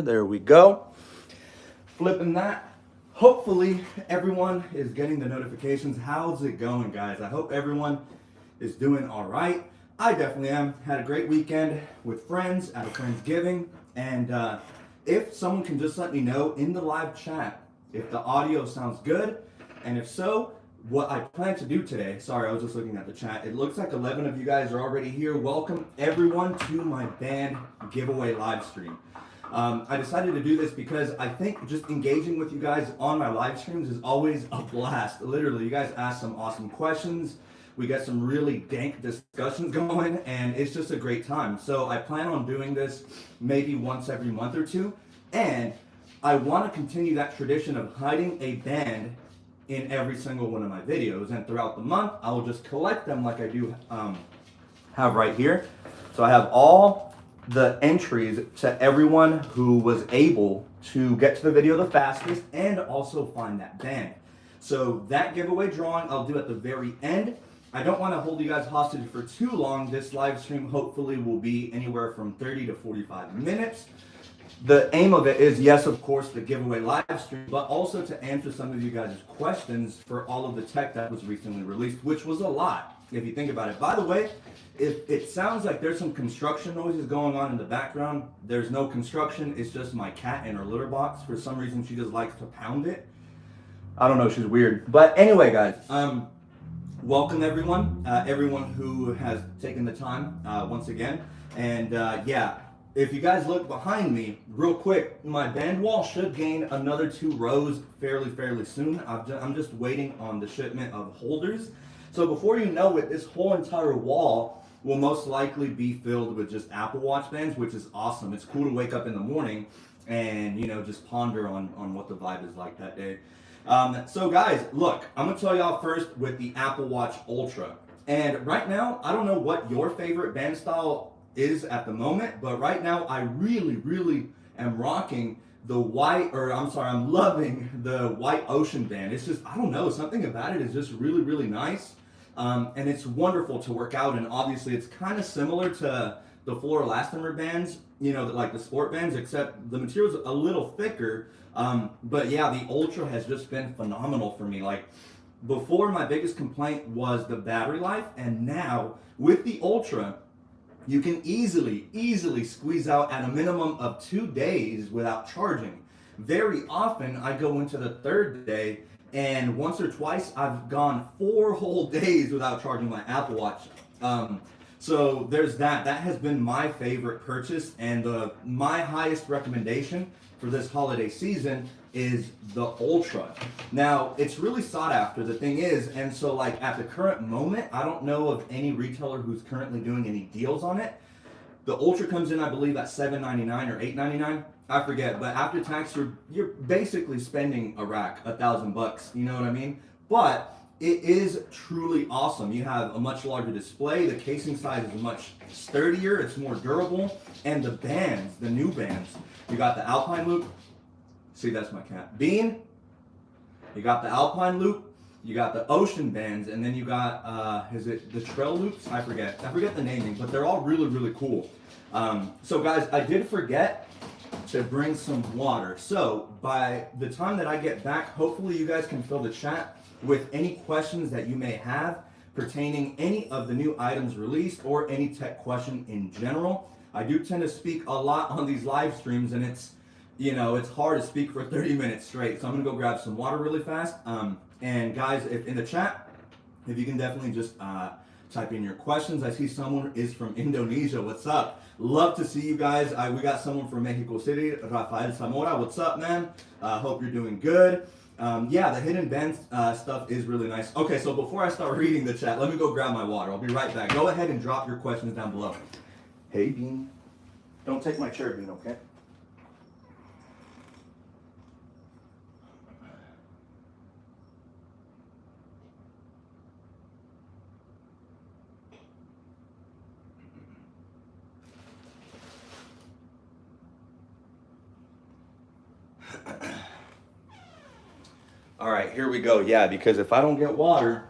There we go. Flipping that. Hopefully everyone is getting the notifications. How's it going, guys? I hope everyone is doing all right. I definitely am. Had a great weekend with friends at a Friendsgiving. And if someone can just let me know in the live chat if the audio sounds good. And if so, what I plan to do today, sorry, I was just looking at the chat. It looks like 11 of you guys are already here. Welcome everyone to my band giveaway live stream. I decided to do this because I think just engaging with you guys on my live streams is always a blast. Literally, you guys ask some awesome questions. We get some really dank discussions going, and it's just a great time. So I plan on doing this maybe once every month or two. And I want to continue that tradition of hiding a band in every single one of my videos. And throughout the month, I will just collect them like I do have right here. So I have all the entries to everyone who was able to get to the video the fastest and also find that band. So that giveaway drawing I'll do at the very end. I don't want to hold you guys hostage for too long. This live stream hopefully will be anywhere from 30 to 45 minutes. The aim of it is, yes, of course, the giveaway live stream, but also to answer some of you guys' questions for all of the tech that was recently released, which was a lot, if you think about it. By the way, if it sounds like there's some construction noises going on in the background, there's no construction. It's just my cat in her litter box. For some reason, she just likes to pound it. I don't know, she's weird. But anyway, guys, welcome everyone, everyone who has taken the time once again. And yeah, if you guys look behind me real quick, my band wall should gain another 2 rows fairly soon. I'm just waiting on the shipment of holders. So before you know it, this whole entire wall will most likely be filled with just Apple Watch bands, which is awesome. It's cool to wake up in the morning and, you know, just ponder on what the vibe is like that day. So guys, look, I'm gonna tell y'all first with the Apple Watch Ultra. And right now, I don't know what your favorite band style is at the moment, but right now I really am rocking the I'm loving the white ocean band. It's just, I don't know, something about it is just really nice. And it's wonderful to work out, and obviously it's kind of similar to the fluoroelastomer bands, you know, like the sport bands, except the material's a little thicker. But yeah, the Ultra has just been phenomenal for me. Like, before, my biggest complaint was the battery life, and now with the Ultra, you can easily squeeze out at a minimum of 2 days without charging. Very often I go into the 3rd day, and once or twice I've gone 4 whole days without charging my Apple Watch. So there's that. That has been my favorite purchase, and my highest recommendation for this holiday season is the Ultra. Now, it's really sought after, the thing is, and so like at the current moment, I don't know of any retailer who's currently doing any deals on it. The Ultra comes in, I believe, at $7.99 or $8.99. I forget, but after tax, you're basically spending a rack, $1,000 you know what I mean? But it is truly awesome. You have a much larger display. The casing size is much sturdier. It's more durable. And the bands, the new bands, you got the Alpine Loop. See, that's my cat. Bean. You got the Alpine Loop. You got the Ocean bands, and then you got, is it the Trail Loops? I forget the naming, but they're all really cool. So guys, I did forget to bring some water. So by the time that I get back, hopefully you guys can fill the chat with any questions that you may have pertaining any of the new items released or any tech question in general. I do tend to speak a lot on these live streams, and it's, you know, it's hard to speak for 30 minutes straight. So I'm gonna go grab some water really fast. And guys, if in the chat, if you can definitely just type in your questions. I see someone is from Indonesia. What's up? Love to see you guys. We got someone from Mexico City, Rafael Zamora. What's up, man? Hope you're doing good. Yeah, the hidden band stuff is really nice. Okay, so before I start reading the chat, let me go grab my water. I'll be right back. Go ahead and drop your questions down below. Hey, Bean. Don't take my chair, Bean, okay? All right, here we go. Yeah, because if I don't get water,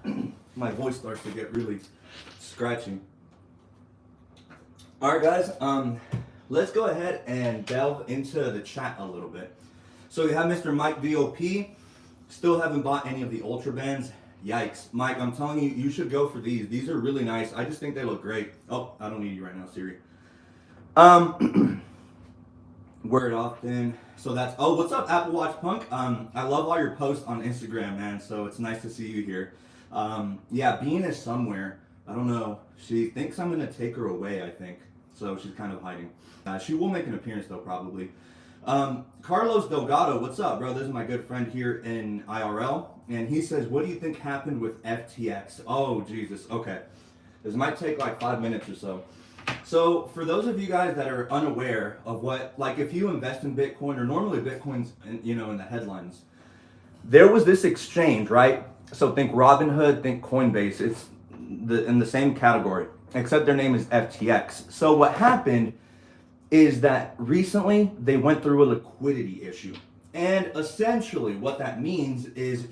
my voice starts to get really scratchy. All right, guys. let's go ahead and delve into the chat a little bit. So you have Mr. Mike VOP. Still haven't bought any of the Ultra bands. Yikes. Mike, I'm telling you, you should go for these. These are really nice. I just think they look great. Oh, I don't need you right now, Siri. Word often. So that's, oh, what's up, Apple Watch Punk? I love all your posts on Instagram, man. So it's nice to see you here. Yeah, Bean is somewhere. I don't know. She thinks I'm going to take her away, I think. So she's kind of hiding. She will make an appearance, though, probably. Carlos Delgado, what's up, bro? This is my good friend here in IRL. And he says, what do you think happened with FTX? Oh, Jesus. Okay. This might take like 5 minutes or so. So for those of you guys that are unaware of what, like if you invest in Bitcoin, or normally Bitcoin's in, in the headlines, there was this exchange, right? So think Robinhood, think Coinbase. It's in the same category, except their name is FTX. So what happened is that recently they went through a liquidity issue. And essentially what that means is,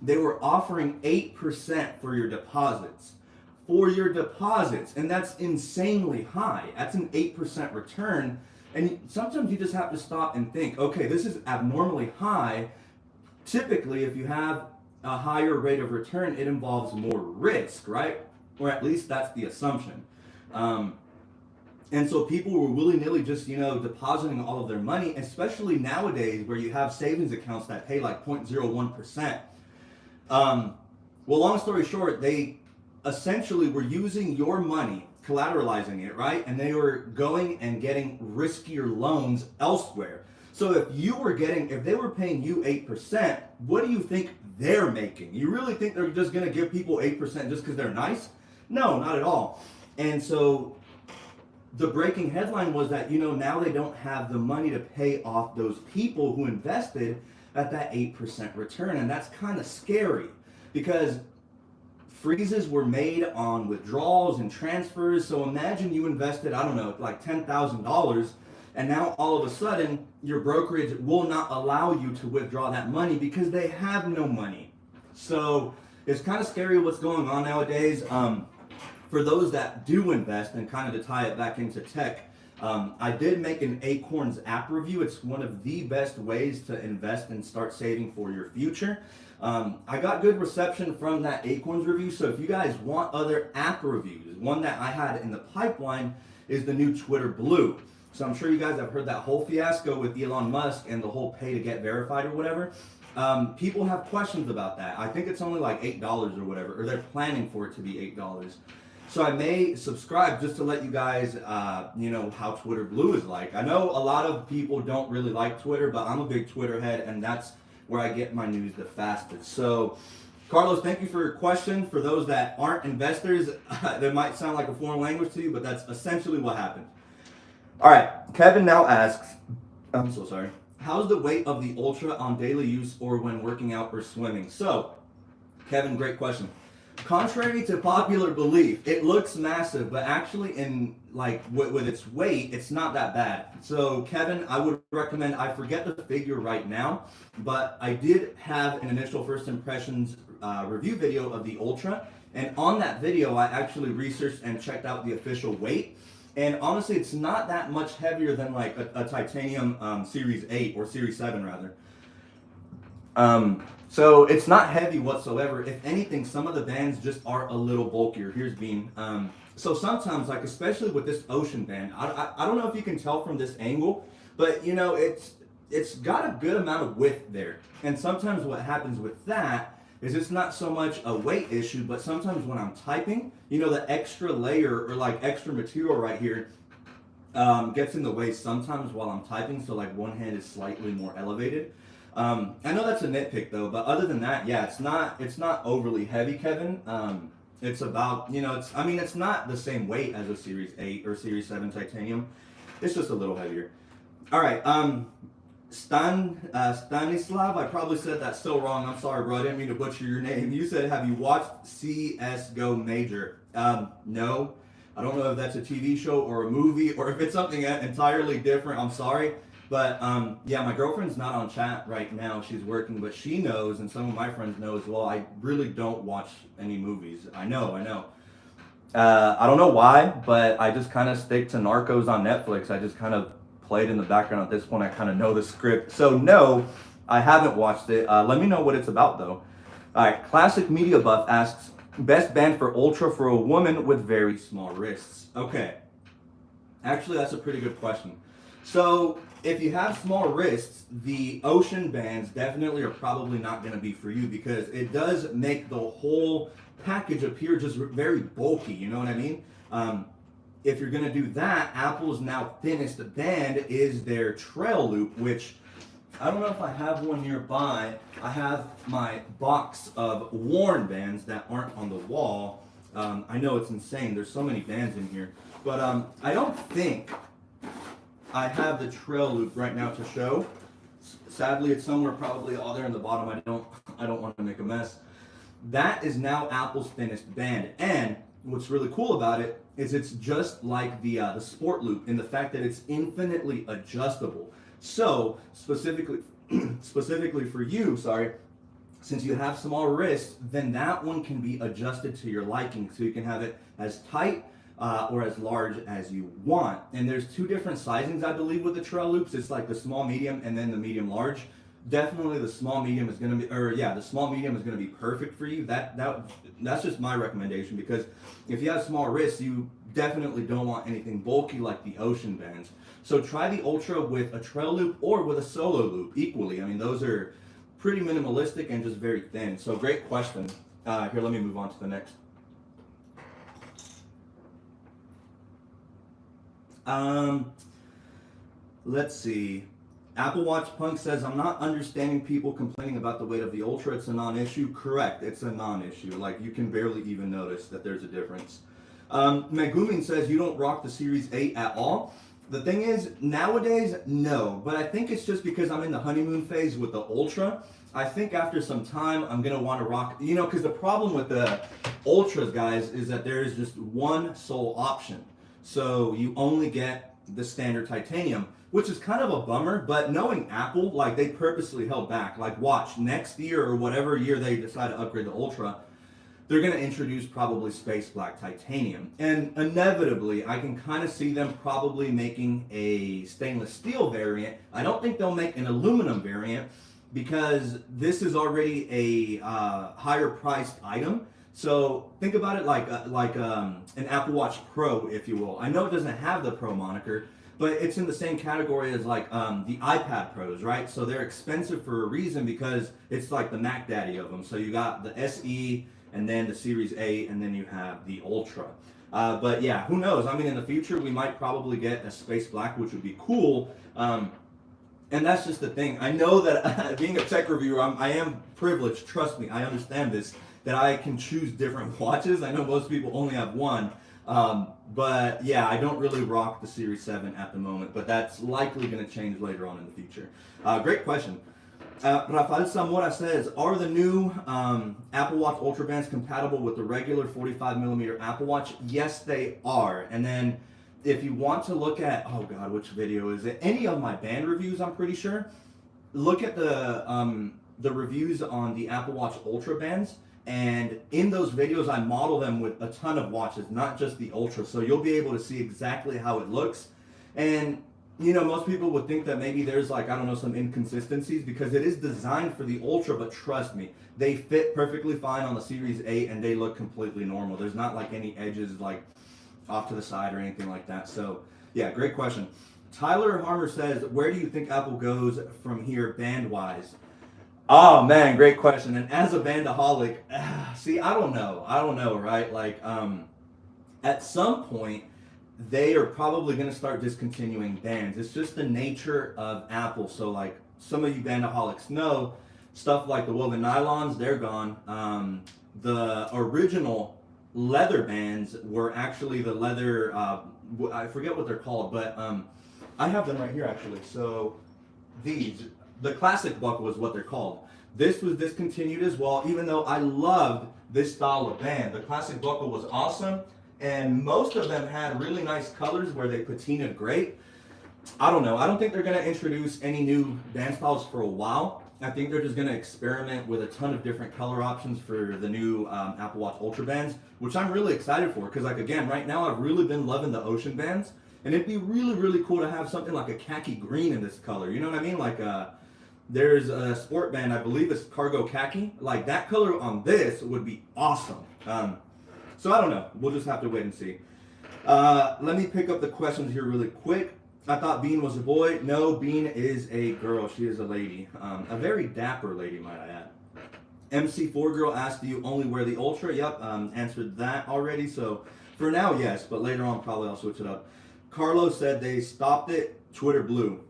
they were offering 8% for your deposits. And that's insanely high. That's an 8% return. And sometimes you just have to stop and think, okay, this is abnormally high. Typically, if you have a higher rate of return, it involves more risk, right? Or at least that's the assumption. And so people were willy-nilly just, depositing all of their money, especially nowadays where you have savings accounts that pay like 0.01%. Well, long story short, they essentially were using your money, collateralizing it, right? And they were going and getting riskier loans elsewhere. So if they were paying you 8%, what do you think they're making? You really think they're just going to give people 8% just because they're nice? No, not at all. And so the breaking headline was that, now they don't have the money to pay off those people who invested at that 8% return. And that's kind of scary because freezes were made on withdrawals and transfers. So imagine you invested, I don't know, like $10,000, and now all of a sudden your brokerage will not allow you to withdraw that money because they have no money. So it's kind of scary what's going on nowadays. For those that do invest, and kind of to tie it back into tech, I did make an Acorns app review. It's one of the best ways to invest and start saving for your future. I got good reception from that Acorns review, so if you guys want other app reviews, one that I had in the pipeline is the new Twitter Blue. So I'm sure you guys have heard that whole fiasco with Elon Musk and the whole pay to get verified or whatever. People have questions about that. I think it's only like $8 or whatever, or they're planning for it to be $8. So I may subscribe just to let you guys, how Twitter Blue is like. I know a lot of people don't really like Twitter, but I'm a big Twitter head, and that's where I get my news the fastest. So, Carlos, thank you for your question. For those that aren't investors, that might sound like a foreign language to you, but that's essentially what happened. All right, Kevin now asks, I'm so sorry, how's the weight of the Ultra on daily use or when working out or swimming? So, Kevin, great question. Contrary to popular belief, it looks massive, but actually with its weight, it's not that bad. So Kevin, I would recommend, I forget the figure right now, but I did have an initial first impressions review video of the Ultra. And on that video, I actually researched and checked out the official weight. And honestly, it's not that much heavier than like a titanium Series 8 or Series 7 rather. So it's not heavy whatsoever. If anything, some of the bands just are a little bulkier. Here's Bean. So sometimes, like especially with this Ocean band, I don't know if you can tell from this angle, but it's got a good amount of width there. And sometimes what happens with that is it's not so much a weight issue, but sometimes when I'm typing, the extra layer or like extra material right here gets in the way sometimes while I'm typing. So like one hand is slightly more elevated. I know that's a nitpick though, but other than that, yeah, it's not overly heavy, Kevin. It's about, it's not the same weight as a Series 8 or Series 7 titanium. It's just a little heavier. All right, Stanislav, I probably said that so wrong. I'm sorry, bro. I didn't mean to butcher your name. You said, have you watched CSGO Major? No. I don't know if that's a TV show or a movie or if it's something entirely different. I'm sorry. But yeah, my girlfriend's not on chat right now. She's working, but she knows, and some of my friends know as well. I really don't watch any movies. I know. I don't know why, but I just kind of stick to Narcos on Netflix. I just kind of played in the background at this point. I kind of know the script. So no, I haven't watched it. Let me know what it's about though. All right, Classic Media Buff asks, best band for Ultra for a woman with very small wrists. Okay, actually that's a pretty good question. So if you have small wrists, the Ocean bands definitely are probably not going to be for you because it does make the whole package appear just very bulky. You know what I mean? If you're going to do that, Apple's now thinnest band is their Trail Loop, which I don't know if I have one nearby. I have my box of worn bands that aren't on the wall. I know it's insane. There's so many bands in here. But I don't think I have the Trail Loop right now to show. Sadly, it's somewhere probably all there in the bottom. I don't want to make a mess. That is now Apple's thinnest band. And what's really cool about it is it's just like the Sport Loop in the fact that it's infinitely adjustable. So specifically for you, since you have small wrists, then that one can be adjusted to your liking. So you can have it as tight or as large as you want. And there's two different sizings, I believe, with the Trail Loops. It's like the small, medium, and then the medium large. Definitely the small medium is going to be, the small medium is going to be perfect for you. That's just my recommendation because if you have small wrists, you definitely don't want anything bulky like the Ocean bands. So try the Ultra with a Trail Loop or with a solo loop equally. I mean, those are pretty minimalistic and just very thin. So great question. Here, let me move on to the next. Let's see. Apple Watch Punk says, I'm not understanding people complaining about the weight of the Ultra. It's a non-issue. Correct. It's a non-issue. Like, you can barely even notice that there's a difference. Megumin says, you don't rock the Series 8 at all. The thing is, nowadays, no. But I think it's just because I'm in the honeymoon phase with the Ultra. I think after some time, I'm going to want to rock, because the problem with the Ultras, guys, is that there is just one sole option. So you only get the standard titanium, which is kind of a bummer, but knowing Apple, like, they purposely held back. Like, watch, next year or whatever year they decide to upgrade the Ultra, they're going to introduce probably space black titanium. And inevitably, I can kind of see them probably making a stainless steel variant. I don't think they'll make an aluminum variant because this is already a higher priced item. So think about it like an Apple Watch Pro, if you will. I know it doesn't have the Pro moniker, but it's in the same category as like the iPad Pros, right? So they're expensive for a reason because it's like the Mac Daddy of them. So you got the SE and then the Series 8 and then you have the Ultra. But yeah, who knows? I mean, in the future, we might probably get a space black, which would be cool. And that's just the thing. I know that being a tech reviewer, I am privileged. Trust me, I understand this, that I can choose different watches. I know most people only have one. But yeah, I don't really rock the Series 7 at the moment, but that's likely going to change later on in the future. Great question. Rafael Zamora says, are the new Apple Watch Ultra bands compatible with the regular 45mm Apple Watch? Yes, they are. And then if you want to look at, oh God, which video is it? Any of my band reviews, I'm pretty sure. Look at the reviews on the Apple Watch Ultra bands. And in those videos, I model them with a ton of watches, not just the Ultra. So you'll be able to see exactly how it looks. And, most people would think that maybe there's some inconsistencies because it is designed for the Ultra, but trust me, they fit perfectly fine on the Series 8 and they look completely normal. There's not like any edges off to the side or anything like that. So yeah, great question. Tyler Harmer says, where do you think Apple goes from here band-wise? Oh man, great question. And as a bandaholic, see, I don't know, right? Like, at some point, they are probably going to start discontinuing bands. It's just the nature of Apple. So like some of you bandaholics know, stuff like the woven nylons, they're gone. The original leather bands were actually the leather, I forget what they're called, but I have them right here actually. So the classic buckle is what they're called. This was discontinued as well, even though I loved this style of band. The classic buckle was awesome, and most of them had really nice colors where they patinaed great. I don't know. I don't think they're going to introduce any new band styles for a while. I think they're just going to experiment with a ton of different color options for the new Apple Watch Ultra bands, which I'm really excited for. Because, like, again, right now I've really been loving the ocean bands. And it'd be really, really cool to have something like a khaki green in this color. You know what I mean? Like, there's a sport band, I believe it's cargo khaki. Like, that color on this would be awesome. So I don't know. We'll just have to wait and see. Let me pick up the questions here really quick. I thought Bean was a boy. No, Bean is a girl. She is a lady. A very dapper lady, might I add. MC4 Girl asked, do you only wear the Ultra? Yep, answered that already. So for now, yes, but later on probably I'll switch it up. Carlos said they stopped it. Twitter blue.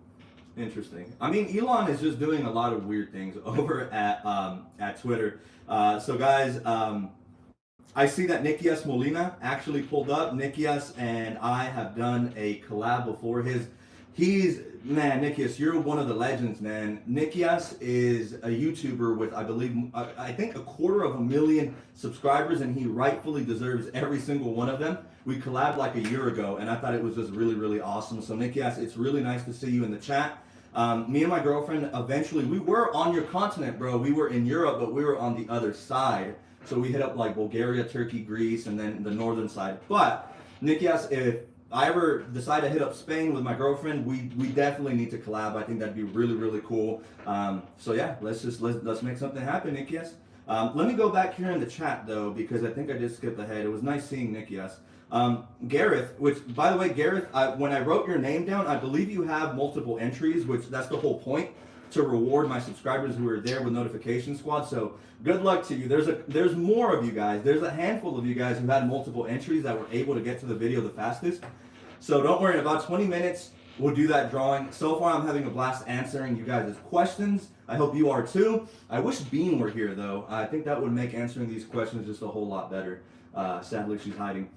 Interesting. I mean, Elon is just doing a lot of weird things over at Twitter. So guys, I see that Nikias Molina actually pulled up. Nikias and I have done a collab before. Man, Nikias, you're one of the legends, man. Nikias is a YouTuber with, I believe, I think 250,000 subscribers, and he rightfully deserves every single one of them. We collabed like a year ago, and I thought it was just really, really awesome. So Nikias, it's really nice to see you in the chat. Me and my girlfriend, eventually, we were on your continent, bro. We were in Europe, but we were on the other side. So we hit up like Bulgaria, Turkey, Greece, and then the northern side. But Nikias, if I ever decide to hit up Spain with my girlfriend, we definitely need to collab. I think that'd be really, really cool. So yeah, let's make something happen, Nikias. Let me go back here in the chat though, because I think I just skipped ahead. It was nice seeing Nikias. Gareth, which by the way, Gareth, when I wrote your name down, I believe you have multiple entries, which that's the whole point, to reward my subscribers who are there with Notification Squad. So good luck to you. There's more of you guys. There's a handful of you guys who had multiple entries that were able to get to the video the fastest. So don't worry, in about 20 minutes, we'll do that drawing. So far, I'm having a blast answering you guys' questions. I hope you are too. I wish Bean were here though. I think that would make answering these questions just a whole lot better. Sadly, she's hiding.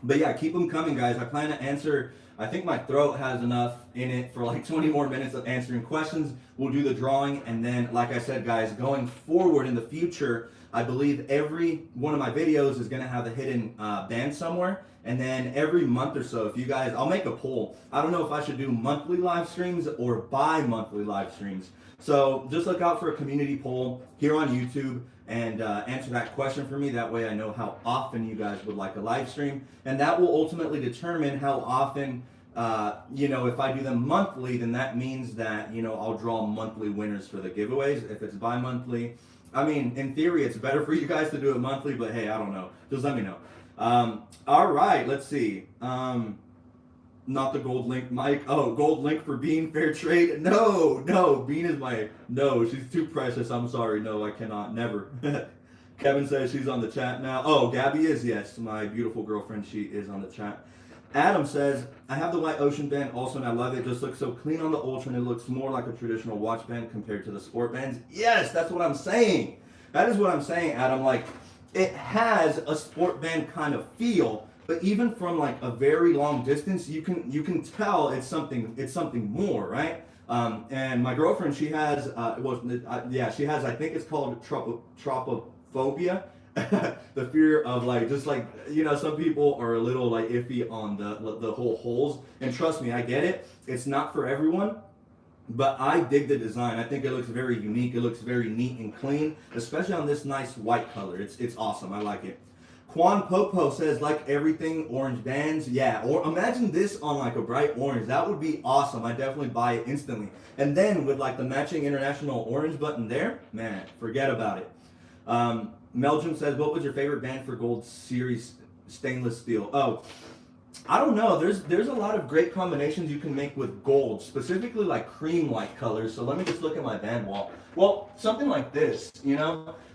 But yeah, keep them coming, guys. I plan to answer, I think my throat has enough in it for like 20 more minutes of answering questions. We'll do the drawing, and then, like I said, guys, going forward in the future, I believe every one of my videos is going to have a hidden band somewhere. And then every month or so, if you guys, I'll make a poll. I don't know if I should do monthly live streams or bi-monthly live streams. So just look out for a community poll here on YouTube and answer that question for me. That way I know how often you guys would like a live stream. And that will ultimately determine how often, if I do them monthly, then that means that, I'll draw monthly winners for the giveaways. If it's bi-monthly, I mean, in theory, it's better for you guys to do it monthly, but hey, I don't know. Just let me know. All right, let's see. Not the gold link, Mike. Oh, gold link for Bean, fair trade. No, Bean is no, she's too precious. I'm sorry. No, I cannot, never. Kevin says she's on the chat now. Oh, Gabby is, yes, my beautiful girlfriend. She is on the chat. Adam says, I have the white ocean band also, and I love it. It just looks so clean on the Ultra, and it looks more like a traditional watch band compared to the sport bands. Yes, that's what I'm saying. That is what I'm saying, Adam. Like, it has a sport band kind of feel, but even from like a very long distance, you can tell it's something more, right? And my girlfriend, she has she has, I think it's called tropophobia, the fear of like, just like, some people are a little like iffy on the whole holes, and trust me, I get it. It's not for everyone. But I dig the design. I think it looks very unique. It looks very neat and clean, especially on this nice white color. It's awesome. I like it. Quan Popo says, like everything, orange bands. Yeah, or imagine this on like a bright orange. That would be awesome. I definitely buy it instantly. And then with like the matching international orange button there, man, forget about it. Meldrum says, what was your favorite band for Gold Series stainless steel? Oh, I don't know. There's a lot of great combinations you can make with gold, specifically like cream-like colors. So let me just look at my band wall. Well, something like this,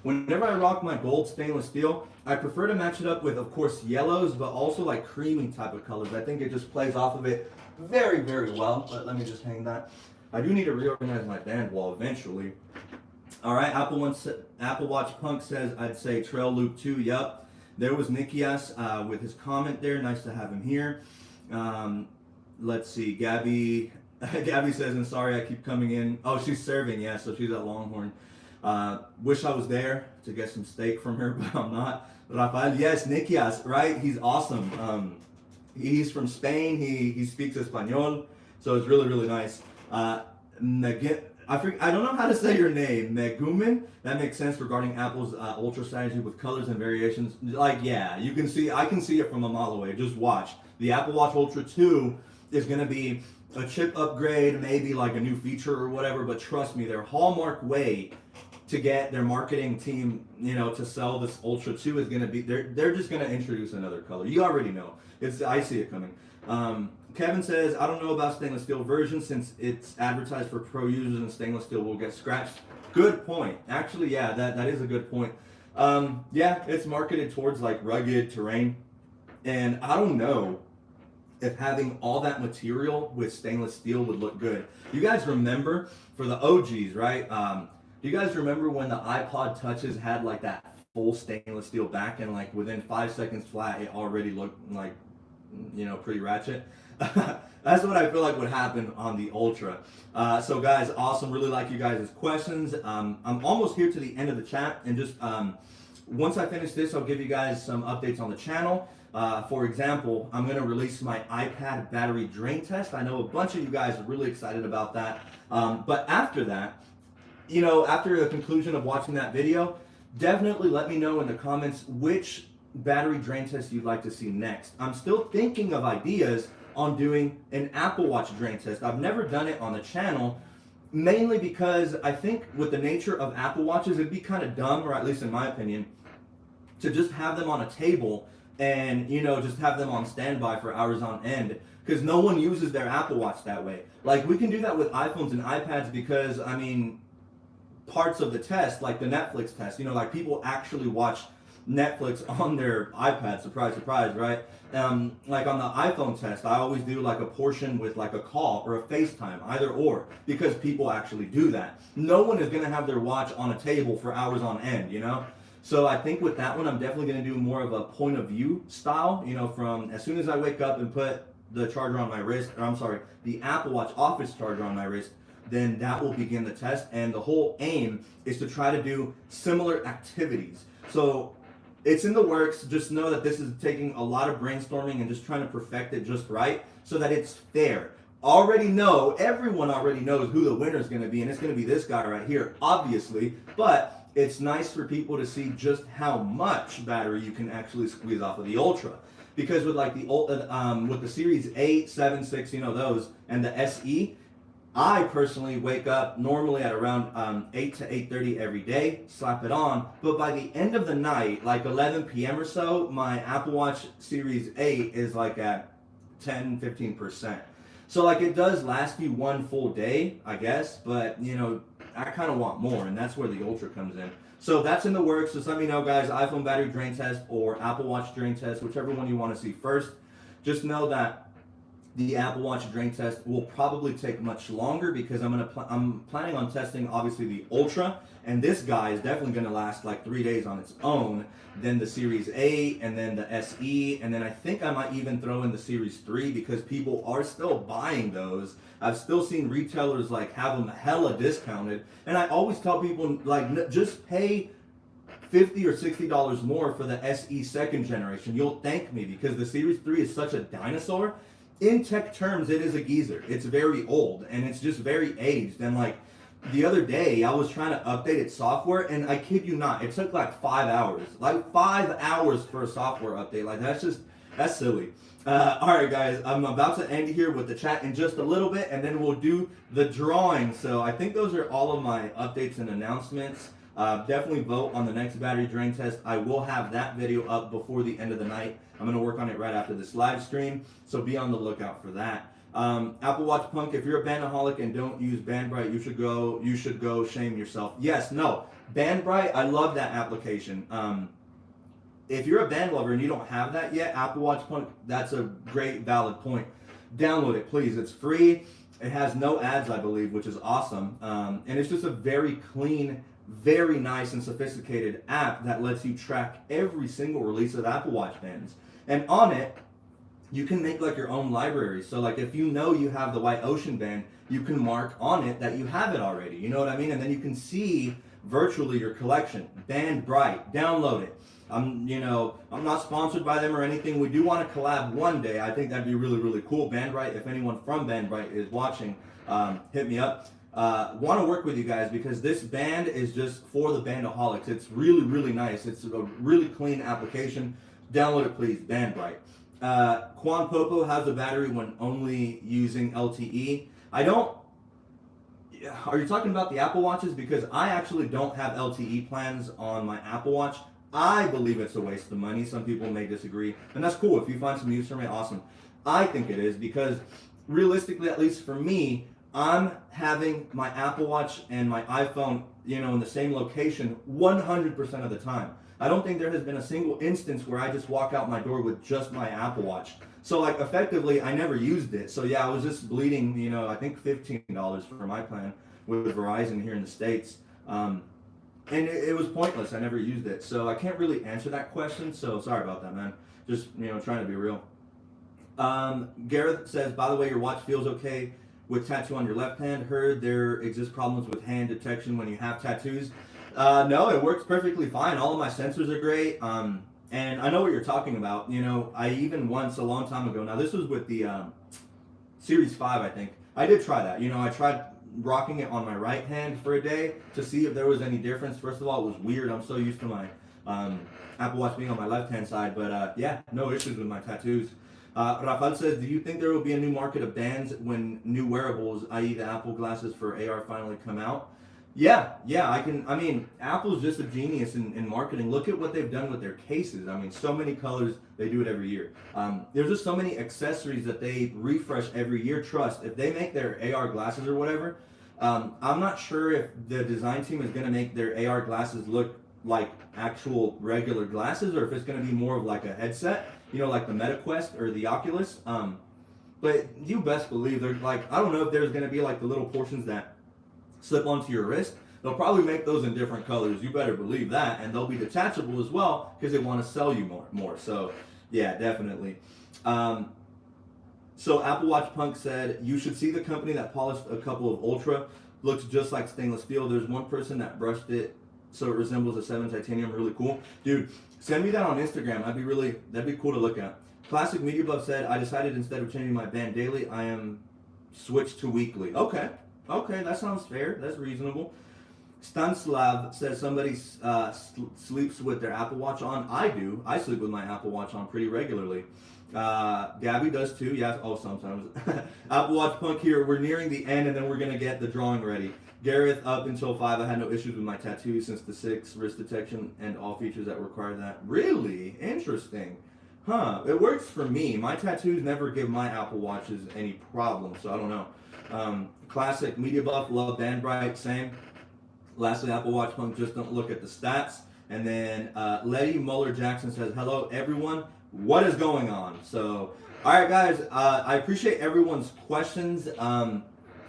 Whenever I rock my gold stainless steel, I prefer to match it up with, of course, yellows, but also like creamy type of colors. I think it just plays off of it very, very well. But let me just hang that. I do need to reorganize my band wall eventually. All right, Apple Watch Punk says, I'd say Trail Loop 2. Yep. There was Nikias with his comment there. Nice to have him here. Let's see. Gabby says, and sorry I keep coming in. Oh, she's serving. Yeah, so she's at Longhorn. Wish I was there to get some steak from her, but I'm not. Rafael, yes, Nikias, right? He's awesome. He's from Spain. He speaks Espanol, so it's really, really nice. I don't know how to say your name, Megumin. That makes sense regarding Apple's Ultra strategy with colors and variations. Like, yeah, I can see it from a mile away. Just watch. The Apple Watch Ultra 2 is going to be a chip upgrade, maybe like a new feature or whatever, but trust me, their hallmark way to get their marketing team, to sell this Ultra 2 is going to be, they're just going to introduce another color. You already know. I see it coming. Kevin says, I don't know about stainless steel version since it's advertised for pro users and stainless steel will get scratched. Good point. Actually, yeah, that is a good point. Yeah, it's marketed towards like rugged terrain. And I don't know if having all that material with stainless steel would look good. You guys remember, for the OGs, right? Do you guys remember when the iPod Touches had like that full stainless steel back and like within 5 seconds flat, it already looked like, pretty ratchet? That's what I feel like would happen on the Ultra. So guys, awesome. Really like you guys' questions. I'm almost here to the end of the chat, and just once I finish this, I'll give you guys some updates on the channel. For example, I'm going to release my iPad battery drain test. I know a bunch of you guys are really excited about that. But after that, after the conclusion of watching that video, definitely let me know in the comments which battery drain test you'd like to see next. I'm still thinking of ideas on doing an Apple Watch drain test. I've never done it on the channel, mainly because I think with the nature of Apple Watches, it'd be kind of dumb, or at least in my opinion, to just have them on a table and just have them on standby for hours on end, because no one uses their Apple Watch that way. Like, we can do that with iPhones and iPads because, parts of the test, like the Netflix test, like people actually watch Netflix on their iPad, surprise, surprise, right? Like on the iPhone test, I always do like a portion with like a call or a FaceTime, either or, because people actually do that. No one is gonna have their watch on a table for hours on end, So I think with that one, I'm definitely gonna do more of a point of view style, from as soon as I wake up and put the charger on my wrist, or I'm sorry, the Apple Watch office charger on my wrist, then that will begin the test. And the whole aim is to try to do similar activities. So it's in the works. Just know that this is taking a lot of brainstorming and just trying to perfect it just right so that it's fair. Everyone already knows who the winner is going to be, and it's going to be this guy right here, obviously. But it's nice for people to see just how much battery you can actually squeeze off of the Ultra. Because with like with the Series 8, 7, 6, those, and the SE, I personally wake up normally at around 8 to 8:30 every day, slap it on, but by the end of the night, like 11 p.m. or so, my Apple Watch Series 8 is like at 10-15%. So like it does last you one full day, I guess, but I kind of want more, and that's where the Ultra comes in. So that's in the works. Just let me know, guys, iPhone battery drain test or Apple Watch drain test, whichever one you want to see first. Just know that the Apple Watch drain test will probably take much longer because I'm planning on testing obviously the Ultra, and this guy is definitely going to last like 3 days on its own, then the Series 8, and then the SE, and then I think I might even throw in the Series 3 because people are still buying those. I've still seen retailers like have them hella discounted, and I always tell people like just pay $50 or $60 more for the SE second generation. You'll thank me because the Series 3 is such a dinosaur. In tech terms, it is a geezer. It's very old and it's just very aged. And like the other day, I was trying to update its software, and I kid you not, it took like 5 hours. Like 5 hours for a software update. Like that's silly. All right, guys, I'm about to end here with the chat in just a little bit, and then we'll do the drawing. So I think those are all of my updates and announcements. Definitely vote on the next battery drain test. I will have that video up before the end of the night. I'm going to work on it right after this live stream, so be on the lookout for that. Apple Watch Punk, if you're a bandaholic and don't use Bandbright, you should go shame yourself. Yes, no, Bandbright, I love that application. If you're a band lover and you don't have that yet, Apple Watch Punk, that's a great valid point. Download it, please. It's free. It has no ads, I believe, which is awesome. And it's just a very clean, very nice and sophisticated app that lets you track every single release of Apple Watch bands. And on it, you can make like your own library. So like if you have the White Ocean band, you can mark on it that you have it already. You know what I mean? And then you can see virtually your collection. Bandbright, download it. I'm not sponsored by them or anything. We do want to collab one day. I think that'd be really, really cool. Bandbright, if anyone from Bandbright is watching, hit me up. want to work with you guys because this band is just for the bandaholics. It's really, really nice. It's a really clean application. Download it, please. Bandbright. Quan Popo has a battery when only using LTE. I don't. Are you talking about the Apple Watches? Because I actually don't have LTE plans on my Apple Watch. I believe it's a waste of money. Some people may disagree, and that's cool. If you find some use from it, awesome. I think it is because realistically, at least for me, I'm having my Apple Watch and my iPhone, in the same location 100% of the time. I don't think there has been a single instance where I just walk out my door with just my Apple Watch. So like effectively, I never used it. So yeah, I was just bleeding, I think $15 for my plan with Verizon here in the States. And it was pointless. I never used it. So I can't really answer that question. So sorry about that, man. Just, trying to be real. Gareth says, by the way, your watch feels okay with tattoo on your left hand. Heard there exist problems with hand detection when you have tattoos. No, it works perfectly fine. All of my sensors are great. And I know what you're talking about. I even once a long time ago, now this was with the Series 5, I think. I did try that. I tried rocking it on my right hand for a day to see if there was any difference. First of all, it was weird. I'm so used to my Apple Watch being on my left hand side. But yeah, no issues with my tattoos. Rafael says, do you think there will be a new market of bands when new wearables, i.e. the Apple glasses for AR finally come out? Yeah, Apple's just a genius in marketing. Look at what they've done with their cases. So many colors, they do it every year. There's just so many accessories that they refresh every year. Trust, if they make their AR glasses or whatever, I'm not sure if the design team is going to make their AR glasses look like actual regular glasses or if it's going to be more of like a headset, like the MetaQuest or the Oculus. But you best believe they're like, I don't know if there's going to be like the little portions that slip onto your wrist. They'll probably make those in different colors. You better believe that. And they'll be detachable as well because they want to sell you more. So yeah, definitely. So Apple Watch Punk said, you should see the company that polished a couple of Ultra. Looks just like stainless steel. There's one person that brushed it so it resembles a 7 titanium. Really cool. Dude, send me that on Instagram. That'd be cool to look at. Classic Media Buff said, I decided instead of changing my band daily, I am switched to weekly. Okay, that sounds fair. That's reasonable. Stanislav says somebody sleeps with their Apple Watch on. I do. I sleep with my Apple Watch on pretty regularly. Gabby does too. Yes. Oh, sometimes. Apple Watch Punk here. We're nearing the end, and then we're gonna get the drawing ready. Gareth, up until 5, I had no issues with my tattoos since the 6 wrist detection and all features that require that. Really interesting. Huh? It works for me. My tattoos never give my Apple Watches any problems, so I don't know. Classic Media Buff, love Bandbright, same. Lastly, Apple Watch Punk, just don't look at the stats. And then Letty Muller Jackson says, hello everyone, what is going on? So, all right guys, I appreciate everyone's questions.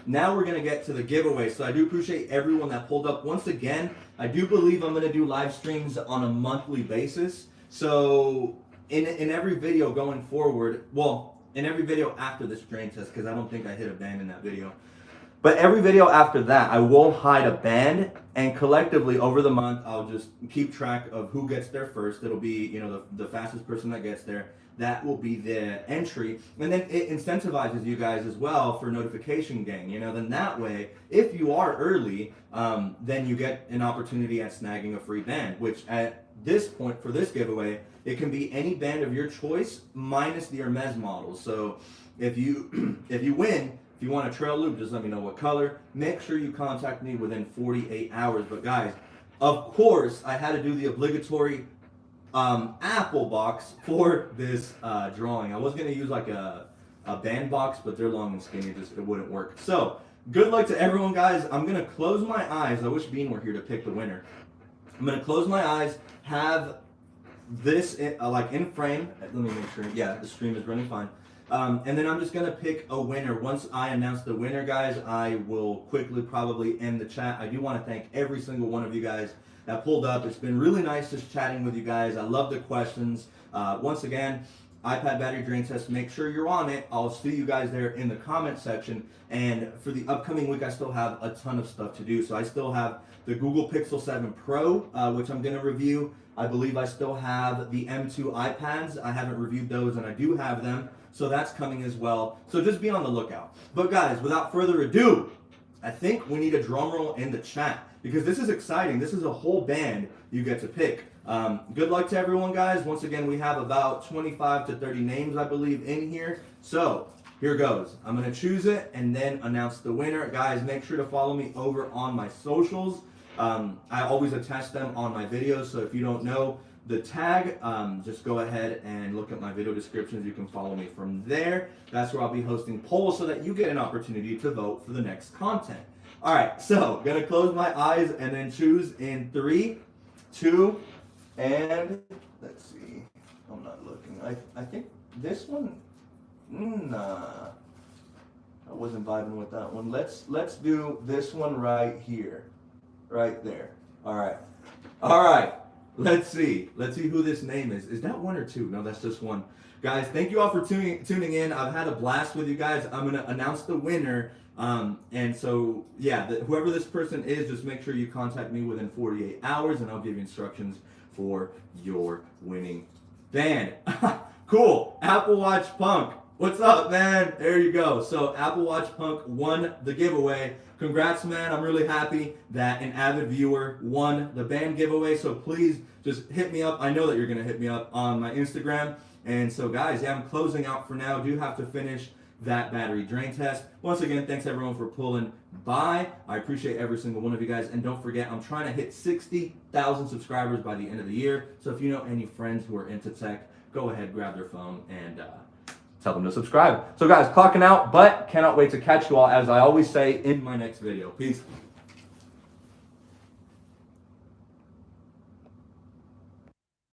Now we're gonna get to the giveaway. So I do appreciate everyone that pulled up. Once again, I do believe I'm gonna do live streams on a monthly basis. So in every video going forward, well, in every video after this drain test, because I don't think I hit a band in that video. But every video after that, I will hide a band, and collectively over the month, I'll just keep track of who gets there first. It'll be, the fastest person that gets there. That will be the entry. And then it incentivizes you guys as well for notification gang. Then that way, if you are early, then you get an opportunity at snagging a free band, which at this point for this giveaway, it can be any band of your choice minus the Hermes models. So if you win, if you want a trail loop, just let me know what color. Make sure you contact me within 48 hours. But guys, of course, I had to do the obligatory Apple box for this drawing. I was going to use like a band box, but they're long and skinny. It wouldn't work. So good luck to everyone, guys. I'm going to close my eyes. I wish Bean were here to pick the winner. I'm going to close my eyes, have this in frame. Let me make sure. Yeah, the stream is running fine. And then I'm just going to pick a winner. Once I announce the winner, guys, I will quickly probably end the chat. I do want to thank every single one of you guys that pulled up. It's been really nice just chatting with you guys. I love the questions. Once again, iPad battery drain test, make sure you're on it. I'll see you guys there in the comment section. And for the upcoming week, I still have a ton of stuff to do. So I still have the Google Pixel 7 Pro, which I'm going to review. I believe I still have the M2 iPads. I haven't reviewed those, and I do have them. So that's coming as well. So just be on the lookout. But guys, without further ado, I think we need a drum roll in the chat because this is exciting. This is a whole band you get to pick. Good luck to everyone, guys. Once again, we have about 25 to 30 names, I believe, in here. So here goes. I'm going to choose it and then announce the winner. Guys, make sure to follow me over on my socials. I always attach them on my videos, so if you don't know the tag, just go ahead and look at my video descriptions. You can follow me from there. That's where I'll be hosting polls so that you get an opportunity to vote for the next content. All right, so gonna close my eyes and then choose in 3, 2, and let's see. I'm not looking. I think this one. Nah, I wasn't vibing with that one. Let's do this one right here, right there. All right. Let's see who this name is. Is that 1 or 2? No, that's just 1. Guys, thank you all for tuning in. I've had a blast with you guys. I'm gonna announce the winner. And so, yeah, whoever this person is, just make sure you contact me within 48 hours, and I'll give you instructions for your winning band. Cool. Apple Watch Punk. What's up, man? There you go. So Apple Watch Punk won the giveaway. Congrats, man. I'm really happy that an avid viewer won the band giveaway. So please just hit me up. I know that you're going to hit me up on my Instagram. And so, guys, yeah, I'm closing out for now. Do have to finish that battery drain test. Once again, thanks everyone for pulling by. I appreciate every single one of you guys. And don't forget, I'm trying to hit 60,000 subscribers by the end of the year. So if you know any friends who are into tech, go ahead, grab their phone, and tell them to subscribe. So guys, clocking out, but cannot wait to catch you all, as I always say, in my next video. Peace.